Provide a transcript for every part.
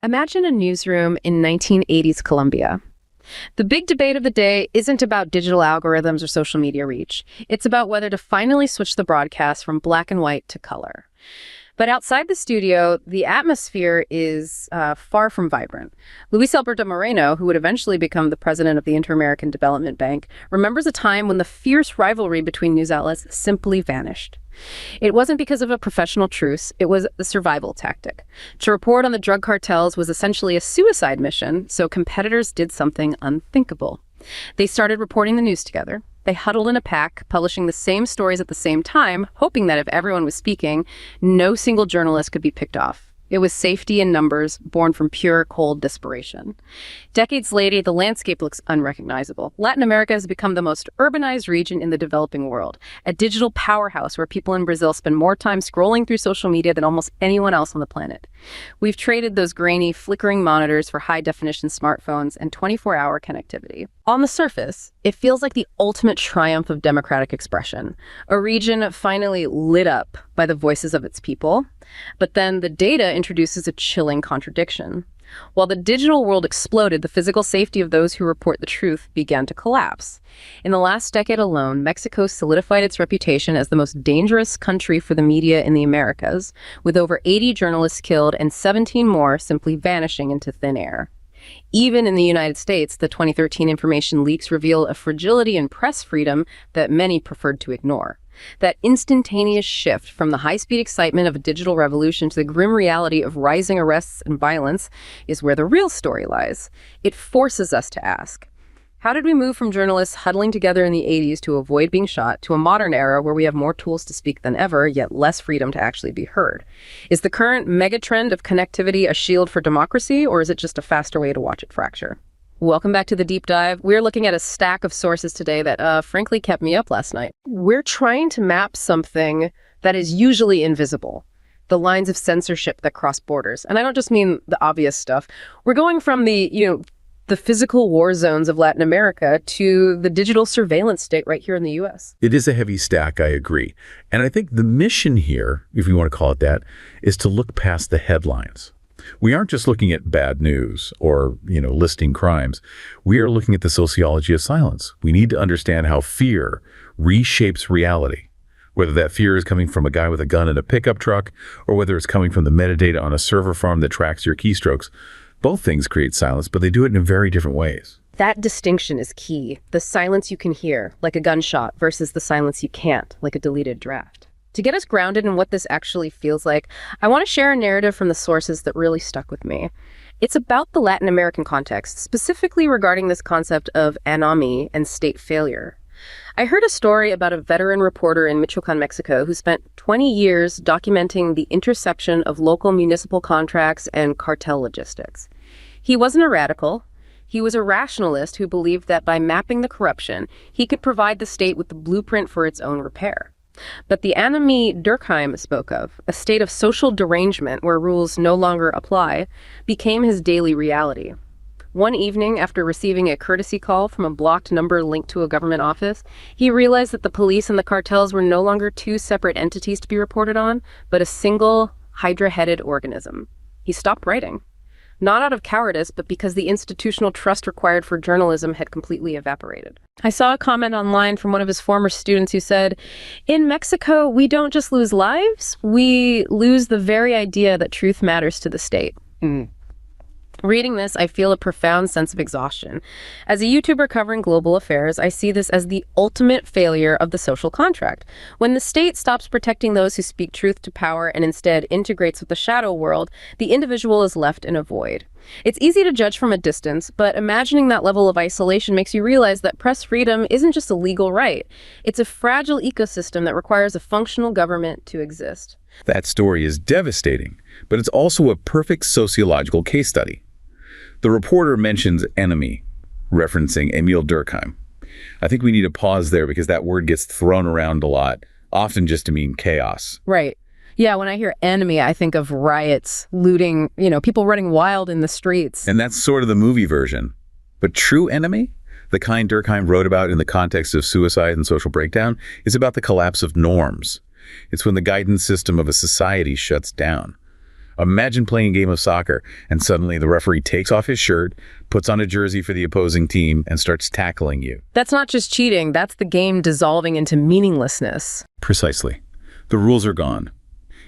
Imagine a newsroom in 1980s Colombia. The big debate of the day isn't about digital algorithms or social media reach. It's about whether to finally switch the broadcast from black and white to color. But outside the studio, the atmosphere is far from vibrant. Luis Alberto Moreno, who would eventually become the president of the Inter-American Development Bank, remembers a time when the fierce rivalry between news outlets simply vanished. It wasn't because of a professional truce, it was a survival tactic. To report on the drug cartels was essentially a suicide mission, so competitors did something unthinkable. They started reporting the news together. They huddled in a pack, publishing the same stories at the same time, hoping that if everyone was speaking, no single journalist could be picked off. It was safety in numbers, born from pure, cold desperation. Decades later, the landscape looks unrecognizable. Latin America has become the most urbanized region in the developing world, a digital powerhouse where people in Brazil spend more time scrolling through social media than almost anyone else on the planet. We've traded those grainy, flickering monitors for high-definition smartphones and 24-hour connectivity. On the surface, it feels like the ultimate triumph of democratic expression, a region finally lit up by the voices of its people. But then the data introduces a chilling contradiction. While the digital world exploded, the physical safety of those who report the truth began to collapse. In the last decade alone, Mexico solidified its reputation as the most dangerous country for the media in the Americas, with over 80 journalists killed and 17 more simply vanishing into thin air. Even in the United States, the 2013 information leaks reveal a fragility in press freedom that many preferred to ignore. That instantaneous shift from the high-speed excitement of a digital revolution to the grim reality of rising arrests and violence is where the real story lies. It forces us to ask, how did we move from journalists huddling together in the 80s to avoid being shot to a modern era where we have more tools to speak than ever, yet less freedom to actually be heard? Is the current megatrend of connectivity a shield for democracy, or is it just a faster way to watch it fracture? Welcome back to The Deep Dive. We're looking at a stack of sources today that frankly kept me up last night. We're trying to map something that is usually invisible, the lines of censorship that cross borders. And I don't just mean the obvious stuff. We're going from the physical war zones of Latin America to the digital surveillance state right here in the U.S. It is a heavy stack, I agree. And I think the mission here, if you want to call it that, is to look past the headlines. We aren't just looking at bad news or, listing crimes. We are looking at the sociology of silence. We need to understand how fear reshapes reality, whether that fear is coming from a guy with a gun in a pickup truck or whether it's coming from the metadata on a server farm that tracks your keystrokes. Both things create silence, but they do it in very different ways. That distinction is key. The silence you can hear, like a gunshot, versus the silence you can't, like a deleted draft. To get us grounded in what this actually feels like, I want to share a narrative from the sources that really stuck with me. It's about the Latin American context, specifically regarding this concept of anomie and state failure. I heard a story about a veteran reporter in Michoacan, Mexico, who spent 20 years documenting the interception of local municipal contracts and cartel logistics. He wasn't a radical. He was a rationalist who believed that by mapping the corruption, he could provide the state with the blueprint for its own repair. But the Anomie Durkheim spoke of, a state of social derangement where rules no longer apply, became his daily reality. One evening, after receiving a courtesy call from a blocked number linked to a government office, he realized that the police and the cartels were no longer two separate entities to be reported on, but a single, hydra-headed organism. He stopped writing. Not out of cowardice, but because the institutional trust required for journalism had completely evaporated. I saw a comment online from one of his former students who said, "In Mexico, we don't just lose lives, we lose the very idea that truth matters to the state." Reading this, I feel a profound sense of exhaustion. As a YouTuber covering global affairs, I see this as the ultimate failure of the social contract. When the state stops protecting those who speak truth to power and instead integrates with the shadow world, the individual is left in a void. It's easy to judge from a distance, but imagining that level of isolation makes you realize that press freedom isn't just a legal right. It's a fragile ecosystem that requires a functional government to exist. That story is devastating, but it's also a perfect sociological case study. The reporter mentions anomie, referencing Emil Durkheim. I think we need to pause there because that word gets thrown around a lot, often just to mean chaos. Right. Yeah, when I hear anomie, I think of riots, looting, people running wild in the streets. And that's sort of the movie version. But true anomie, the kind Durkheim wrote about in the context of suicide and social breakdown, is about the collapse of norms. It's when the guidance system of a society shuts down. Imagine playing a game of soccer, and suddenly the referee takes off his shirt, puts on a jersey for the opposing team, and starts tackling you. That's not just cheating, that's the game dissolving into meaninglessness. Precisely. The rules are gone.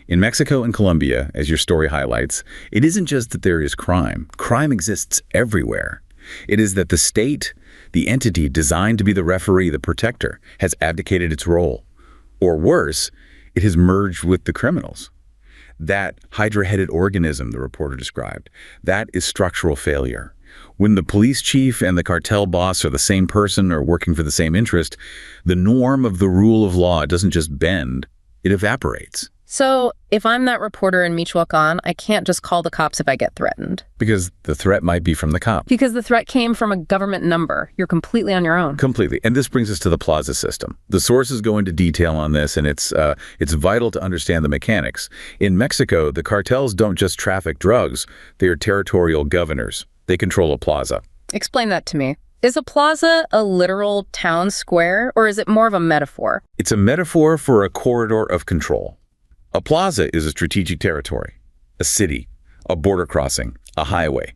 In Mexico and Colombia, as your story highlights, it isn't just that there is crime. Crime exists everywhere. It is that the state, the entity designed to be the referee, the protector, has abdicated its role. Or worse, it has merged with the criminals. That hydra-headed organism the reporter described, that is structural failure. When the police chief and the cartel boss are the same person or working for the same interest, the norm of the rule of law doesn't just bend, it evaporates. So, if I'm that reporter in Michoacan, I can't just call the cops if I get threatened. Because the threat might be from the cop. Because the threat came from a government number. You're completely on your own. Completely. And this brings us to the Plaza system. The sources go into detail on this, and it's vital to understand the mechanics. In Mexico, the cartels don't just traffic drugs. They are territorial governors. They control a plaza. Explain that to me. Is a plaza a literal town square, or is it more of a metaphor? It's a metaphor for a corridor of control. A plaza is a strategic territory, a city, a border crossing, a highway.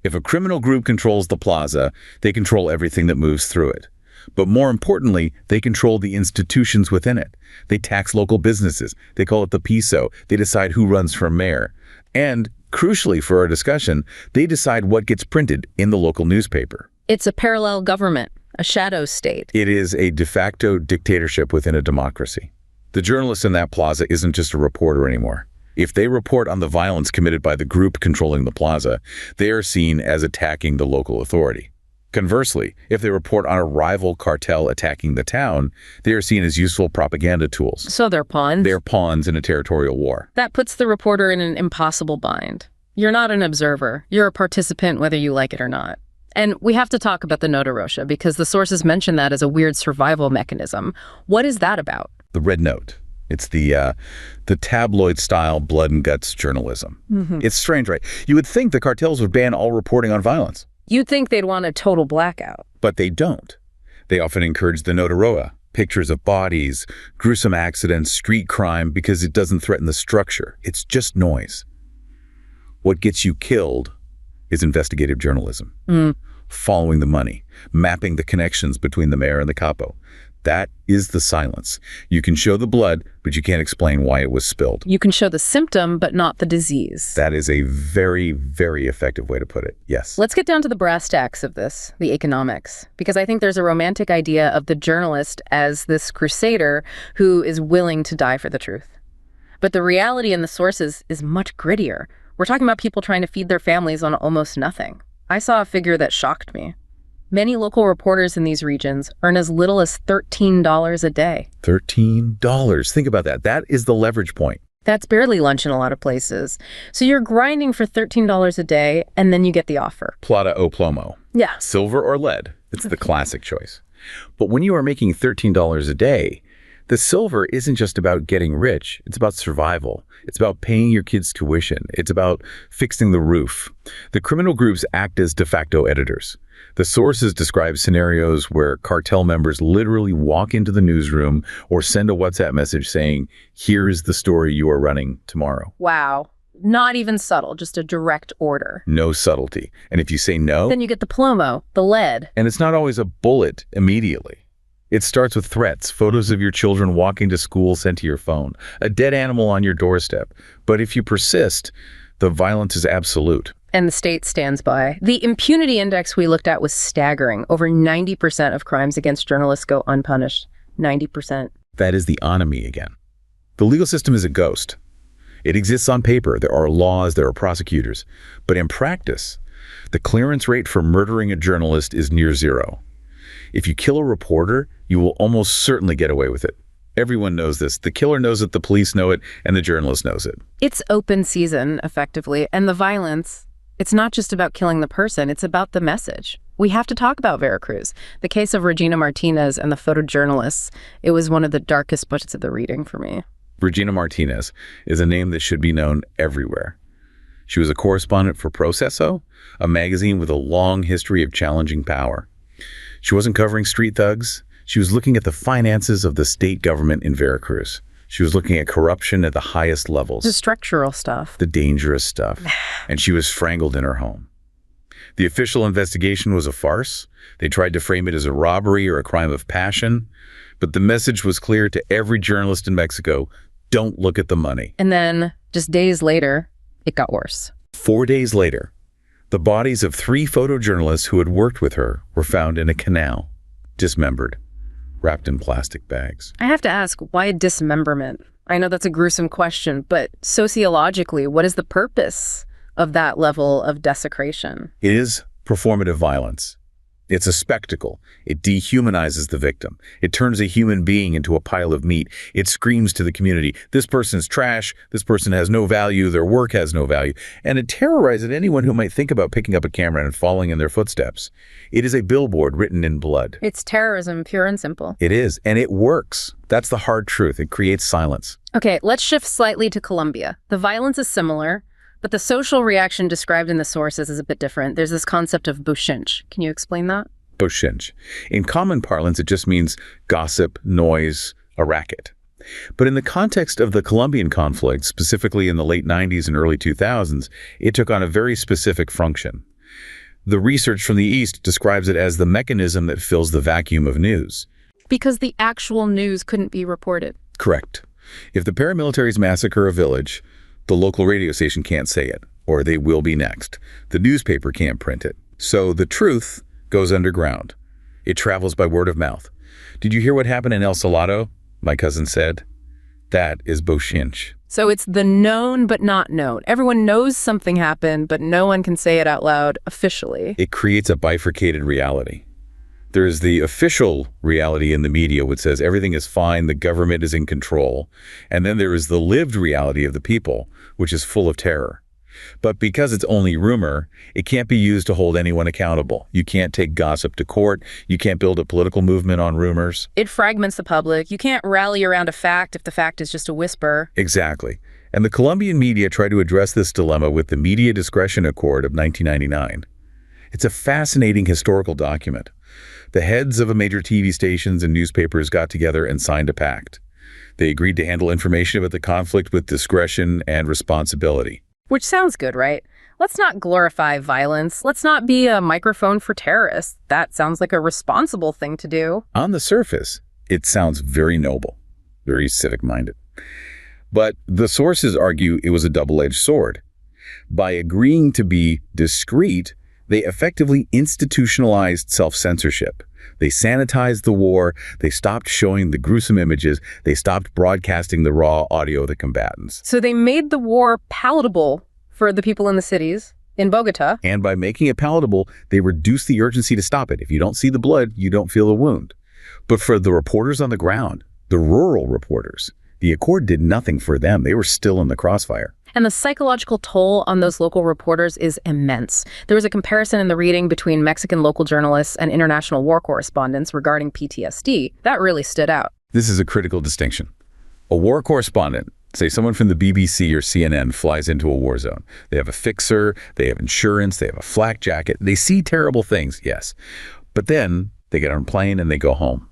If a criminal group controls the plaza, they control everything that moves through it. But more importantly, they control the institutions within it. They tax local businesses. They call it the piso. They decide who runs for mayor. And, crucially for our discussion, they decide what gets printed in the local newspaper. It's a parallel government, a shadow state. It is a de facto dictatorship within a democracy. The journalist in that plaza isn't just a reporter anymore. If they report on the violence committed by the group controlling the plaza, they are seen as attacking the local authority. Conversely, if they report on a rival cartel attacking the town, they are seen as useful propaganda tools. So they're pawns? They're pawns in a territorial war. That puts the reporter in an impossible bind. You're not an observer. You're a participant whether you like it or not. And we have to talk about the Nota, Roja, because the sources mention that as a weird survival mechanism. What is that about? The Red Note. It's the tabloid-style blood and guts journalism. It's strange, right? You would think the cartels would ban all reporting on violence. You'd think they'd want a total blackout. But they don't. They often encourage the Nota Roja, pictures of bodies, gruesome accidents, street crime, because it doesn't threaten the structure. It's just noise. What gets you killed is investigative journalism. Following the money, mapping the connections between the mayor and the capo. That is the silence. You can show the blood, but you can't explain why it was spilled. You can show the symptom, but not the disease. That is a very, very effective way to put it, yes. Let's get down to the brass tacks of this, the economics, because I think there's a romantic idea of the journalist as this crusader who is willing to die for the truth. But the reality in the sources is much grittier. We're talking about people trying to feed their families on almost nothing. I saw a figure that shocked me. Many local reporters in these regions earn as little as $13 a day. $13. Think about that. That is the leverage point. That's barely lunch in a lot of places. So you're grinding for $13 a day, and then you get the offer. Plata o plomo. Yeah. Silver or lead. It's the classic choice. But when you are making $13 a day, the silver isn't just about getting rich. It's about survival. It's about paying your kids' tuition. It's about fixing the roof. The criminal groups act as de facto editors. The sources describe scenarios where cartel members literally walk into the newsroom or send a WhatsApp message saying, here is the story you are running tomorrow. Wow. Not even subtle, just a direct order. No subtlety. And if you say no, then you get the plomo, the lead. And it's not always a bullet immediately. It starts with threats, photos of your children walking to school sent to your phone, a dead animal on your doorstep. But if you persist, the violence is absolute. And the state stands by. The impunity index we looked at was staggering. Over 90% of crimes against journalists go unpunished. 90%. That is the Anomie again. The legal system is a ghost. It exists on paper. There are laws, there are prosecutors. But in practice, the clearance rate for murdering a journalist is near zero. If you kill a reporter, you will almost certainly get away with it. Everyone knows this. The killer knows it, the police know it, and the journalist knows it. It's open season, effectively, and the violence, it's not just about killing the person, it's about the message. We have to talk about Veracruz. The case of Regina Martinez and the photojournalists, it was one of the darkest bits of the reading for me. Regina Martinez is a name that should be known everywhere. She was a correspondent for Proceso, a magazine with a long history of challenging power. She wasn't covering street thugs. She was looking at the finances of the state government in Veracruz. She was looking at corruption at the highest levels. The structural stuff. The dangerous stuff. And she was strangled in her home. The official investigation was a farce. They tried to frame it as a robbery or a crime of passion. But the message was clear to every journalist in Mexico: don't look at the money. And then, just days later, it got worse. 4 days later, the bodies of 3 photojournalists who had worked with her were found in a canal, dismembered, wrapped in plastic bags. I have to ask, why dismemberment? I know that's a gruesome question, but sociologically, what is the purpose of that level of desecration? It is performative violence. It's a spectacle. It dehumanizes the victim. It turns a human being into a pile of meat. It screams to the community, this person's trash, this person has no value, their work has no value. And it terrorizes anyone who might think about picking up a camera and following in their footsteps. It is a billboard written in blood. It's terrorism, pure and simple. It is, and it works. That's the hard truth. It creates silence. Okay, let's shift slightly to Colombia. The violence is similar, but the social reaction described in the sources is a bit different. There's this concept of Buchinch. Can you explain that? Buchinch. In common parlance, it just means gossip, noise, a racket. But in the context of the Colombian conflict, specifically in the late 90s and early 2000s, it took on a very specific function. The research from the East describes it as the mechanism that fills the vacuum of news. Because the actual news couldn't be reported. Correct. If the paramilitaries massacre a village, the local radio station can't say it, or they will be next. The newspaper can't print it. So the truth goes underground. It travels by word of mouth. Did you hear what happened in El Salado? My cousin said. That is Buchinch. So it's the known but not known. Everyone knows something happened, but no one can say it out loud officially. It creates a bifurcated reality. There is the official reality in the media which says everything is fine, the government is in control. And then there is the lived reality of the people, which is full of terror. But because it's only rumor, it can't be used to hold anyone accountable. You can't take gossip to court. You can't build a political movement on rumors. It fragments the public. You can't rally around a fact if the fact is just a whisper. Exactly. And the Colombian media tried to address this dilemma with the Media Discretion Accord of 1999. It's a fascinating historical document. The heads of major TV stations and newspapers got together and signed a pact. They agreed to handle information about the conflict with discretion and responsibility. Which sounds good, right? Let's not glorify violence. Let's not be a microphone for terrorists. That sounds like a responsible thing to do. On the surface, it sounds very noble, very civic-minded. But the sources argue it was a double-edged sword. By agreeing to be discreet, they effectively institutionalized self-censorship. They sanitized the war, they stopped showing the gruesome images, they stopped broadcasting the raw audio of the combatants. So they made the war palatable for the people in the cities, in Bogota. And by making it palatable, they reduced the urgency to stop it. If you don't see the blood, you don't feel the wound. But for the reporters on the ground, the rural reporters, the accord did nothing for them. They were still in the crossfire. And the psychological toll on those local reporters is immense. There was a comparison in the reading between Mexican local journalists and international war correspondents regarding PTSD. That really stood out. This is a critical distinction. A war correspondent, say someone from the BBC or CNN, flies into a war zone. They have a fixer, they have insurance, they have a flak jacket. They see terrible things, yes. But then they get on a plane and they go home.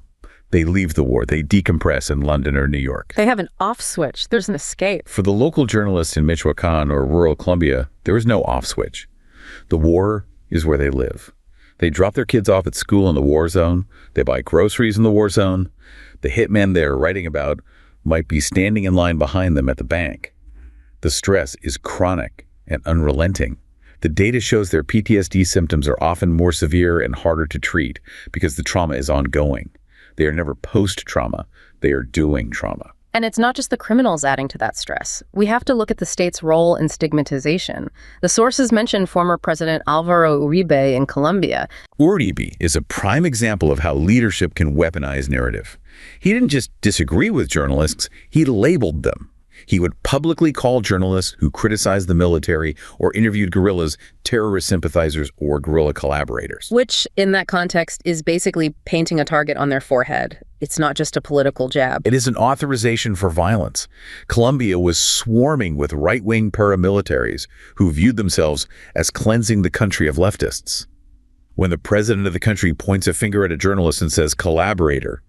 They leave the war. They decompress in London or New York. They have an off switch. There's an escape. For the local journalists in Michoacan or rural Colombia, there is no off switch. The war is where they live. They drop their kids off at school in the war zone. They buy groceries in the war zone. The hitmen they're writing about might be standing in line behind them at the bank. The stress is chronic and unrelenting. The data shows their PTSD symptoms are often more severe and harder to treat because the trauma is ongoing. They are never post-trauma. They are doing trauma. And it's not just the criminals adding to that stress. We have to look at the state's role in stigmatization. The sources mention former President Álvaro Uribe in Colombia. Uribe is a prime example of how leadership can weaponize narrative. He didn't just disagree with journalists, he labeled them. He would publicly call journalists who criticized the military or interviewed guerrillas terrorist sympathizers or guerrilla collaborators. Which, in that context, is basically painting a target on their forehead. It's not just a political jab. It is an authorization for violence. Colombia was swarming with right-wing paramilitaries who viewed themselves as cleansing the country of leftists. When the president of the country points a finger at a journalist and says, "collaborator,"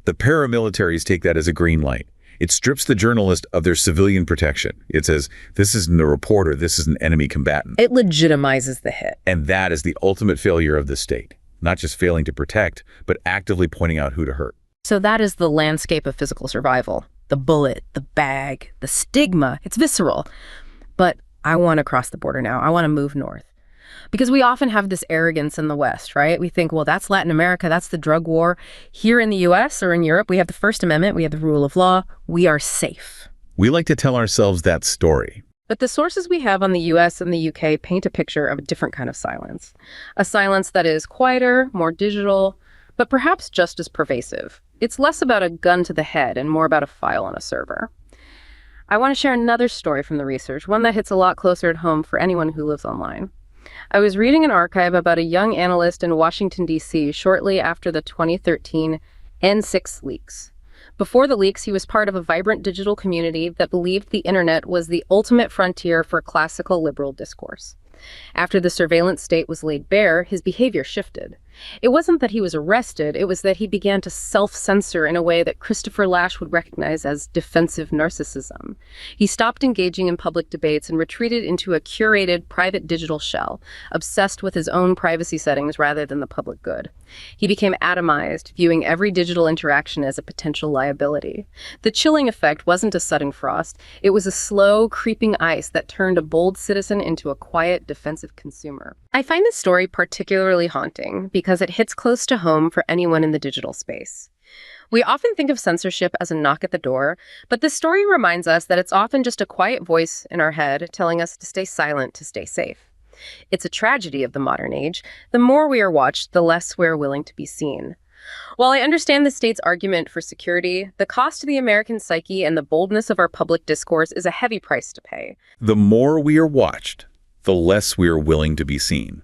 the paramilitaries take that as a green light. It strips the journalist of their civilian protection. It says, this isn't a reporter, this is an enemy combatant. It legitimizes the hit. And that is the ultimate failure of the state. Not just failing to protect, but actively pointing out who to hurt. So that is the landscape of physical survival. The bullet, the bag, the stigma. It's visceral. But I want to cross the border now. I want to move north. Because we often have this arrogance in the West, right? We think, well, that's Latin America, that's the drug war. Here in the US or in Europe, we have the First Amendment, we have the rule of law, we are safe. We like to tell ourselves that story. But the sources we have on the US and the UK paint a picture of a different kind of silence. A silence that is quieter, more digital, but perhaps just as pervasive. It's less about a gun to the head and more about a file on a server. I want to share another story from the research, one that hits a lot closer at home for anyone who lives online. I was reading an archive about a young analyst in Washington, D.C. shortly after the 2013 N6 leaks. Before the leaks, he was part of a vibrant digital community that believed the internet was the ultimate frontier for classical liberal discourse. After the surveillance state was laid bare, his behavior shifted. It wasn't that he was arrested, it was that he began to self-censor in a way that Christopher Lasch would recognize as defensive narcissism. He stopped engaging in public debates and retreated into a curated private digital shell, obsessed with his own privacy settings rather than the public good. He became atomized, viewing every digital interaction as a potential liability. The chilling effect wasn't a sudden frost, it was a slow, creeping ice that turned a bold citizen into a quiet, defensive consumer. I find this story particularly haunting because it hits close to home for anyone in the digital space. We often think of censorship as a knock at the door, but this story reminds us that it's often just a quiet voice in our head telling us to stay silent, to stay safe. It's a tragedy of the modern age. The more we are watched, the less we're willing to be seen. While I understand the state's argument for security, the cost to the American psyche and the boldness of our public discourse is a heavy price to pay. The more we are watched, the less we are willing to be seen.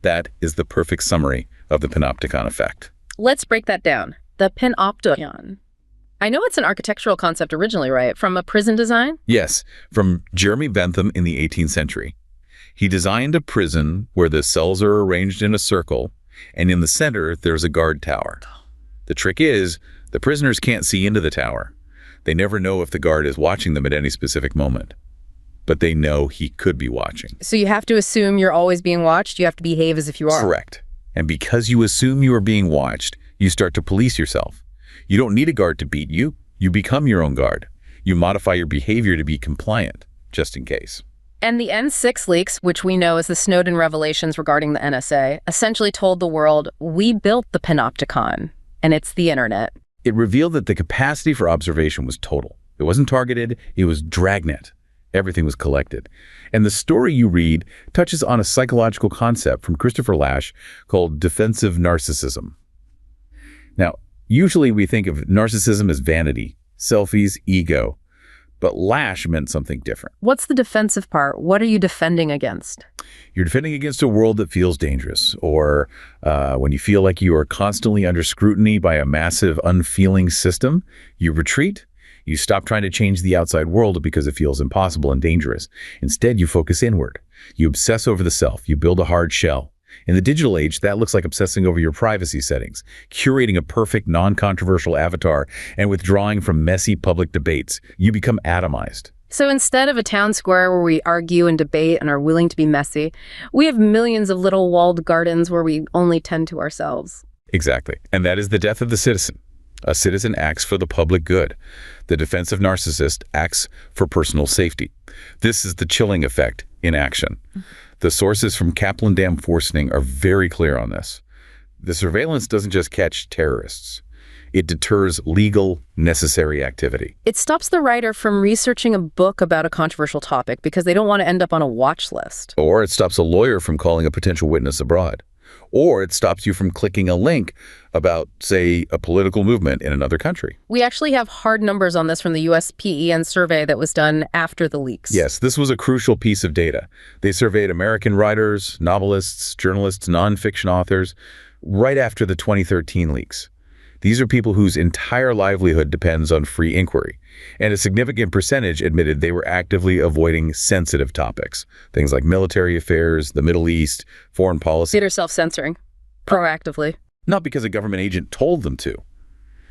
That is the perfect summary of the Panopticon effect. Let's break that down. The Panopticon. I know it's an architectural concept originally, right? From a prison design? Yes, from Jeremy Bentham in the 18th century. He designed a prison where the cells are arranged in a circle, and in the center, there's a guard tower. The trick is, the prisoners can't see into the tower. They never know if the guard is watching them at any specific moment. But they know he could be watching. So you have to assume you're always being watched? You have to behave as if you are? Correct. And because you assume you are being watched, you start to police yourself. You don't need a guard to beat you. You become your own guard. You modify your behavior to be compliant, just in case. And the N6 leaks, which we know as the Snowden revelations regarding the NSA, essentially told the world, we built the Panopticon, and it's the internet. It revealed that the capacity for observation was total. It wasn't targeted, it was dragnet. Everything was collected. And the story you read touches on a psychological concept from Christopher Lasch called defensive narcissism. Now, usually we think of narcissism as vanity, selfies, ego. But Lasch meant something different. What's the defensive part? What are you defending against? You're defending against a world that feels dangerous, or when you feel like you are constantly under scrutiny by a massive, unfeeling system, you retreat. You stop trying to change the outside world because it feels impossible and dangerous. Instead, you focus inward. You obsess over the self. You build a hard shell. In the digital age, that looks like obsessing over your privacy settings, curating a perfect, non-controversial avatar, and withdrawing from messy public debates. You become atomized. So instead of a town square where we argue and debate and are willing to be messy, we have millions of little walled gardens where we only tend to ourselves. Exactly. And that is the death of the citizen. A citizen acts for the public good. The defensive narcissist acts for personal safety. This is the chilling effect in action. The sources from Kaplan Dam Forcing are very clear on this. The surveillance doesn't just catch terrorists. It deters legal, necessary activity. It stops the writer from researching a book about a controversial topic because they don't want to end up on a watch list. Or it stops a lawyer from calling a potential witness abroad. Or it stops you from clicking a link about, say, a political movement in another country. We actually have hard numbers on this from the USPEN survey that was done after the leaks. Yes, this was a crucial piece of data. They surveyed American writers, novelists, journalists, nonfiction authors, right after the 2013 leaks. These are people whose entire livelihood depends on free inquiry, and a significant percentage admitted they were actively avoiding sensitive topics, things like military affairs, the Middle East, foreign policy. They're self-censoring, proactively. Not because a government agent told them to.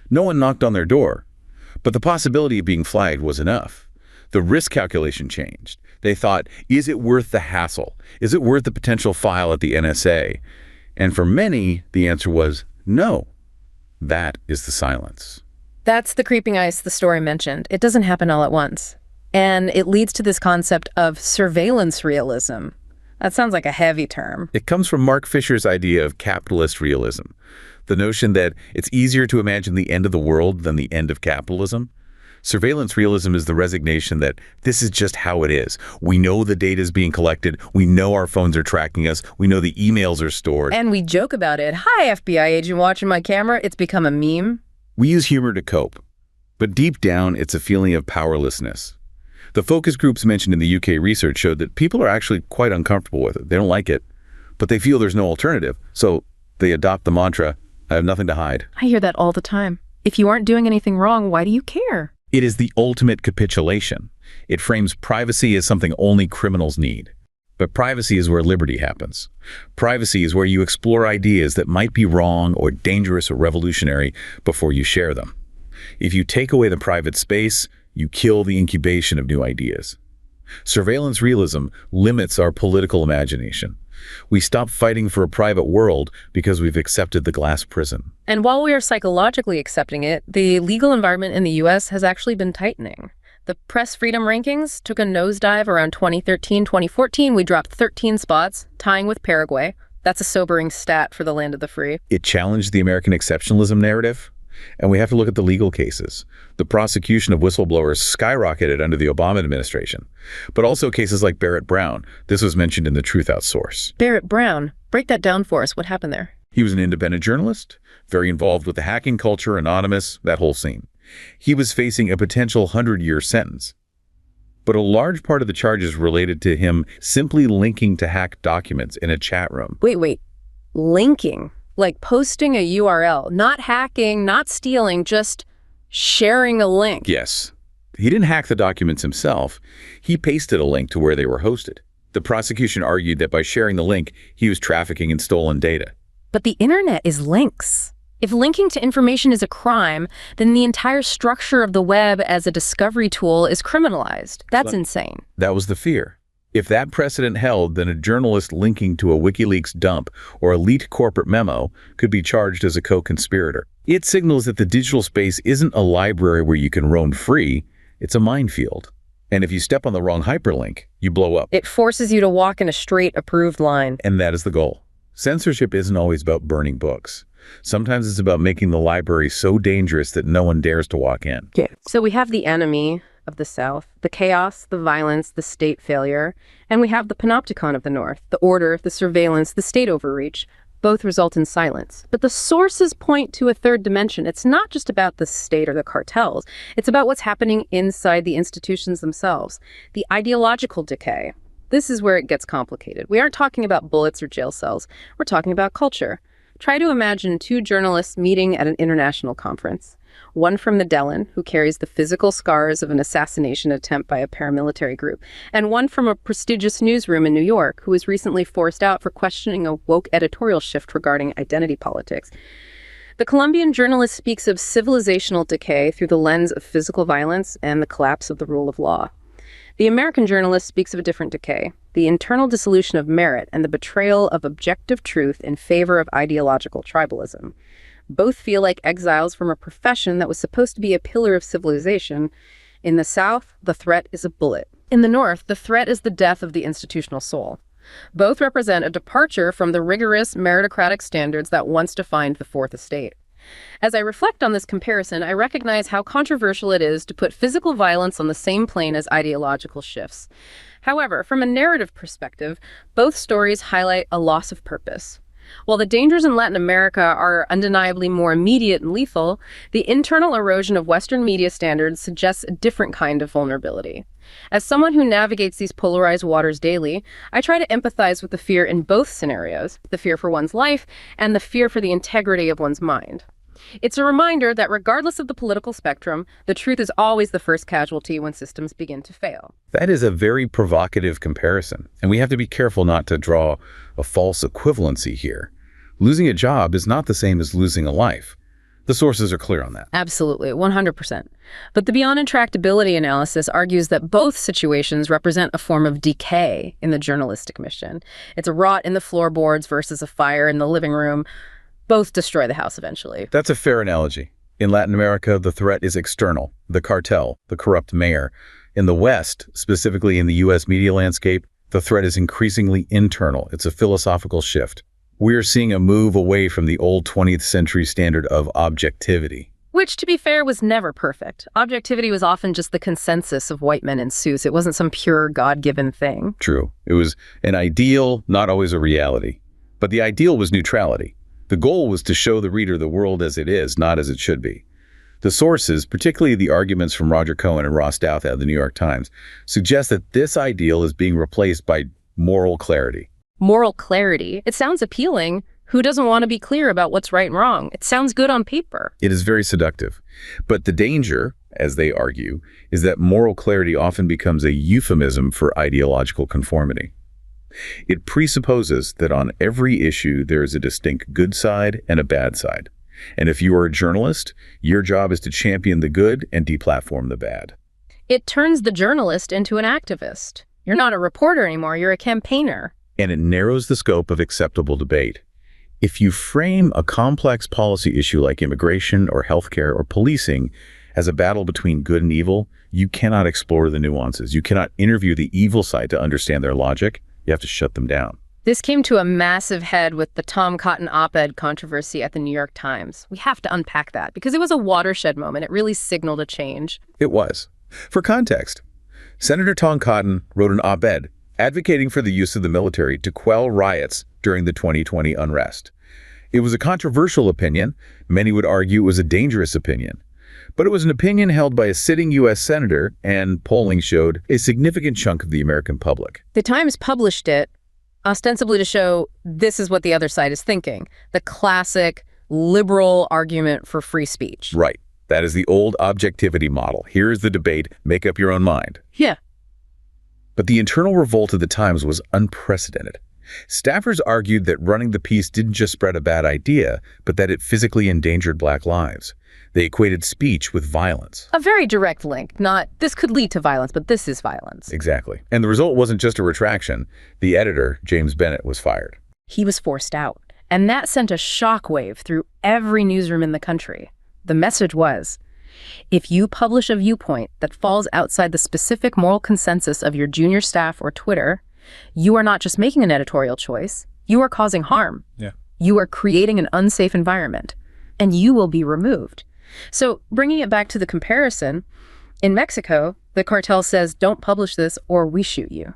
No one knocked on their door, But the possibility of being flagged was enough. The risk calculation changed. They thought, is it worth the hassle? Is it worth the potential file at the NSA? And for many, the answer was no. That is the silence. That's the creeping ice the story mentioned. It doesn't happen all at once. And it leads to this concept of surveillance realism. That sounds like a heavy term. It comes from Mark Fisher's idea of capitalist realism, the notion that it's easier to imagine the end of the world than the end of capitalism. Surveillance realism is the resignation that this is just how it is. We know the data is being collected. We know our phones are tracking us. We know the emails are stored. And we joke about it. Hi, FBI agent watching my camera. It's become a meme. We use humor to cope. But deep down, it's a feeling of powerlessness. The focus groups mentioned in the UK research showed that people are actually quite uncomfortable with it. They don't like it, but they feel there's no alternative. So they adopt the mantra, I have nothing to hide. I hear that all the time. If you aren't doing anything wrong, why do you care? It is the ultimate capitulation. It frames privacy as something only criminals need. But privacy is where liberty happens. Privacy is where you explore ideas that might be wrong or dangerous or revolutionary before you share them. If you take away the private space, you kill the incubation of new ideas. Surveillance realism limits our political imagination. We stop fighting for a private world because we've accepted the glass prison. And while we are psychologically accepting it, the legal environment in the US has actually been tightening. The press freedom rankings took a nosedive around 2013, 2014. We dropped 13 spots, tying with Paraguay. That's a sobering stat for the land of the free. It challenged the American exceptionalism narrative. And we have to look at the legal cases. The prosecution of whistleblowers skyrocketed under the Obama administration. But also cases like Barrett Brown. This was mentioned in the Truth Out source. Barrett Brown. Break that down for us. What happened there? He was an independent journalist, very involved with the hacking culture, anonymous, that whole scene. He was facing a potential 100-year sentence. But a large part of the charges related to him simply linking to hacked documents in a chat room. Wait. Linking? Like posting a URL, not hacking, not stealing, just sharing a link. Yes. He didn't hack the documents himself. He pasted a link to where they were hosted. The prosecution argued that by sharing the link, he was trafficking in stolen data. But the internet is links. If linking to information is a crime, then the entire structure of the web as a discovery tool is criminalized. That's insane. That was the fear. If that precedent held, then a journalist linking to a WikiLeaks dump or a leaked corporate memo could be charged as a co-conspirator. It signals that the digital space isn't a library where you can roam free, it's a minefield. And if you step on the wrong hyperlink, you blow up. It forces you to walk in a straight, approved line. And that is the goal. Censorship isn't always about burning books. Sometimes it's about making the library so dangerous that no one dares to walk in. Yeah. So we have the Anomie of the South, the chaos, the violence, the state failure, and we have the Panopticon of the North, the order, the surveillance, the state overreach. Both result in silence. But the sources point to a third dimension. It's not just about the state or the cartels. It's about what's happening inside the institutions themselves, the ideological decay. This is where it gets complicated. We aren't talking about bullets or jail cells. We're talking about culture. Try to imagine two journalists meeting at an international conference. One from the Delon, who carries the physical scars of an assassination attempt by a paramilitary group, and one from a prestigious newsroom in New York, who was recently forced out for questioning a woke editorial shift regarding identity politics. The Colombian journalist speaks of civilizational decay through the lens of physical violence and the collapse of the rule of law. The American journalist speaks of a different decay, the internal dissolution of merit and the betrayal of objective truth in favor of ideological tribalism. Both feel like exiles from a profession that was supposed to be a pillar of civilization. In the South, the threat is a bullet. In the North, the threat is the death of the institutional soul. Both represent a departure from the rigorous meritocratic standards that once defined the Fourth Estate. As I reflect on this comparison, I recognize how controversial it is to put physical violence on the same plane as ideological shifts. However, from a narrative perspective, both stories highlight a loss of purpose. While the dangers in Latin America are undeniably more immediate and lethal, the internal erosion of Western media standards suggests a different kind of vulnerability. As someone who navigates these polarized waters daily, I try to empathize with the fear in both scenarios, the fear for one's life and the fear for the integrity of one's mind. It's a reminder that regardless of the political spectrum, the truth is always the first casualty when systems begin to fail. That is a very provocative comparison, and we have to be careful not to draw a false equivalency here. Losing a job is not the same as losing a life. The sources are clear on that. Absolutely, 100%. But the beyond intractability analysis argues that both situations represent a form of decay in the journalistic mission. It's a rot in the floorboards versus a fire in the living room. Both destroy the house eventually. That's a fair analogy. In Latin America, the threat is external, the cartel, the corrupt mayor. In the West, specifically in the U.S. media landscape, the threat is increasingly internal. It's a philosophical shift. We're seeing a move away from the old 20th century standard of objectivity. Which, to be fair, was never perfect. Objectivity was often just the consensus of white men in suits. It wasn't some pure God-given thing. True. It was an ideal, not always a reality. But the ideal was neutrality. The goal was to show the reader the world as it is, not as it should be. The sources, particularly the arguments from Roger Cohen and Ross Douthat of the New York Times, suggest that this ideal is being replaced by moral clarity. Moral clarity. It sounds appealing. Who doesn't want to be clear about what's right and wrong? It sounds good on paper. It is very seductive. But the danger, as they argue, is that moral clarity often becomes a euphemism for ideological conformity. It presupposes that on every issue there is a distinct good side and a bad side. And if you are a journalist, your job is to champion the good and deplatform the bad. It turns the journalist into an activist. You're not a reporter anymore, you're a campaigner. And it narrows the scope of acceptable debate. If you frame a complex policy issue like immigration or healthcare or policing as a battle between good and evil, you cannot explore the nuances. You cannot interview the evil side to understand their logic. You have to shut them down. This came to a massive head with the Tom Cotton op-ed controversy at the New York Times. We have to unpack that because it was a watershed moment. It really signaled a change. It was. For context, Senator Tom Cotton wrote an op-ed advocating for the use of the military to quell riots during the 2020 unrest. It was a controversial opinion. Many would argue it was a dangerous opinion. But it was an opinion held by a sitting U.S. senator, and polling showed a significant chunk of the American public. The Times published it ostensibly to show this is what the other side is thinking. The classic liberal argument for free speech. Right. That is the old objectivity model. Here is the debate. Make up your own mind. Yeah. But the internal revolt of the Times was unprecedented. Staffers argued that running the piece didn't just spread a bad idea, but that it physically endangered Black lives. They equated speech with violence. A very direct link, not this could lead to violence, but this is violence. Exactly. And the result wasn't just a retraction. The editor, James Bennett, was fired. He was forced out, and that sent a shockwave through every newsroom in the country. The message was, if you publish a viewpoint that falls outside the specific moral consensus of your junior staff or Twitter, you are not just making an editorial choice, you are causing harm. Yeah. You are creating an unsafe environment, and you will be removed. So bringing it back to the comparison, in Mexico, the cartel says, don't publish this or we shoot you.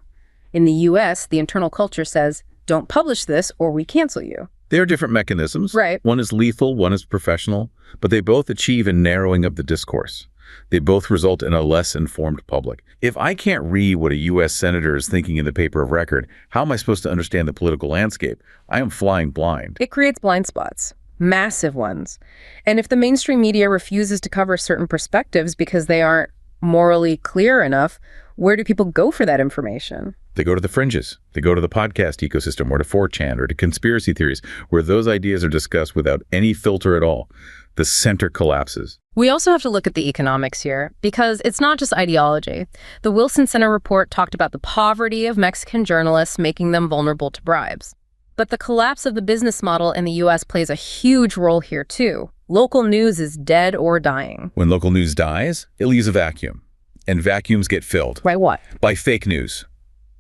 In the US, the internal culture says, don't publish this or we cancel you. They are different mechanisms. Right. One is lethal, one is professional, but they both achieve a narrowing of the discourse. They both result in a less informed public. If I can't read what a U.S. senator is thinking in the paper of record, how am I supposed to understand the political landscape? I am flying blind. It creates blind spots, massive ones. And if the mainstream media refuses to cover certain perspectives because they aren't morally clear enough, where do people go for that information? They go to the fringes. They go to the podcast ecosystem or to 4chan or to conspiracy theories where those ideas are discussed without any filter at all. The center collapses. We also have to look at the economics here because it's not just ideology. The Wilson Center report talked about the poverty of Mexican journalists, making them vulnerable to bribes. But the collapse of the business model in the U.S. plays a huge role here too. Local news is dead or dying. When local news dies, it leaves a vacuum. And vacuums get filled. By what? By fake news,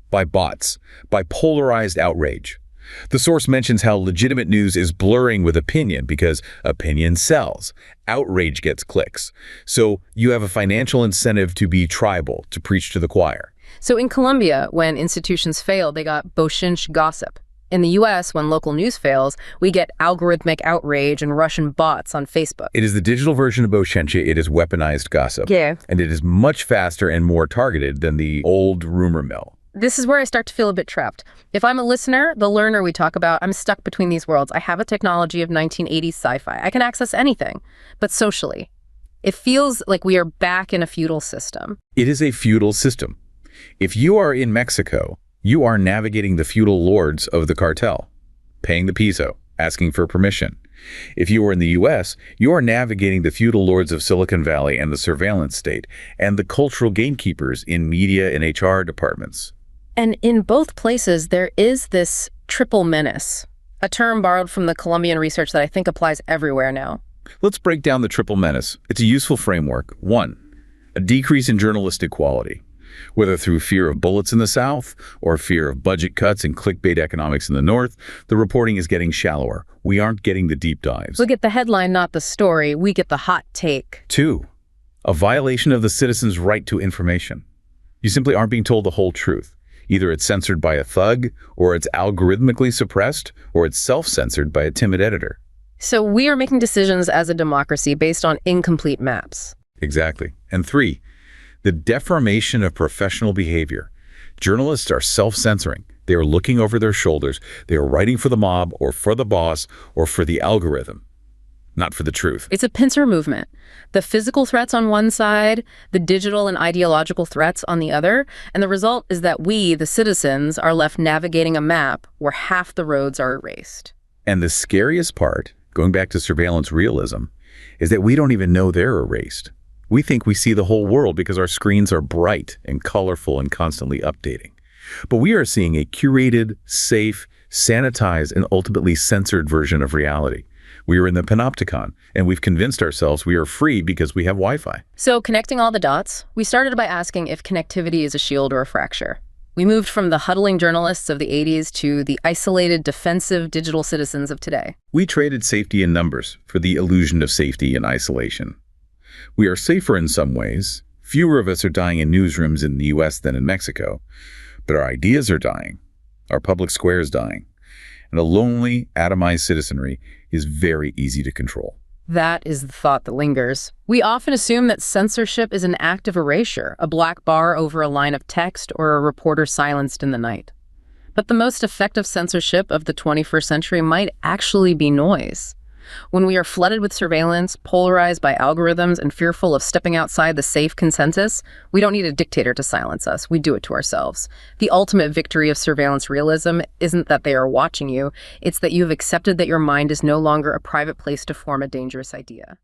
by bots, by polarized outrage. The source mentions how legitimate news is blurring with opinion because opinion sells. Outrage gets clicks. So you have a financial incentive to be tribal, to preach to the choir. So in Colombia, when institutions fail, they got Buchinch gossip. In the U.S., when local news fails, we get algorithmic outrage and Russian bots on Facebook. It is the digital version of Buchinch. It is weaponized gossip. Yeah. And it is much faster and more targeted than the old rumor mill. This is where I start to feel a bit trapped. If I'm a listener, the learner we talk about, I'm stuck between these worlds. I have a technology of 1980s sci-fi. I can access anything, but socially, it feels like we are back in a feudal system. It is a feudal system. If you are in Mexico, you are navigating the feudal lords of the cartel, paying the peso, asking for permission. If you are in the U.S., you are navigating the feudal lords of Silicon Valley and the surveillance state, and the cultural gatekeepers in media and HR departments. And in both places, there is this triple menace, a term borrowed from the Colombian research that I think applies everywhere now. Let's break down the triple menace. It's a useful framework. 1, a decrease in journalistic quality. Whether through fear of bullets in the South or fear of budget cuts and clickbait economics in the North, the reporting is getting shallower. We aren't getting the deep dives. We get the headline, not the story. We get the hot take. 2, a violation of the citizen's right to information. You simply aren't being told the whole truth. Either it's censored by a thug, or it's algorithmically suppressed, or it's self-censored by a timid editor. So we are making decisions as a democracy based on incomplete maps. Exactly. And 3, the deformation of professional behavior. Journalists are self-censoring. They are looking over their shoulders. They are writing for the mob or for the boss or for the algorithm, not for the truth. It's a pincer movement. The physical threats on one side, the digital and ideological threats on the other, and the result is that we, the citizens, are left navigating a map where half the roads are erased. And the scariest part, going back to surveillance realism, is that we don't even know they're erased. We think we see the whole world because our screens are bright and colorful and constantly updating. But we are seeing a curated, safe, sanitized, and ultimately censored version of reality. We are in the Panopticon, and we've convinced ourselves we are free because we have Wi-Fi. So connecting all the dots, we started by asking if connectivity is a shield or a fracture. We moved from the huddling journalists of the 80s to the isolated, defensive digital citizens of today. We traded safety in numbers for the illusion of safety in isolation. We are safer in some ways. Fewer of us are dying in newsrooms in the U.S. than in Mexico. But our ideas are dying. Our public square is dying. And a lonely, atomized citizenry is very easy to control. That is the thought that lingers. We often assume that censorship is an act of erasure, a black bar over a line of text or a reporter silenced in the night. But the most effective censorship of the 21st century might actually be noise. When we are flooded with surveillance, polarized by algorithms, and fearful of stepping outside the safe consensus, we don't need a dictator to silence us. We do it to ourselves. The ultimate victory of surveillance realism isn't that they are watching you. It's that you've accepted that your mind is no longer a private place to form a dangerous idea.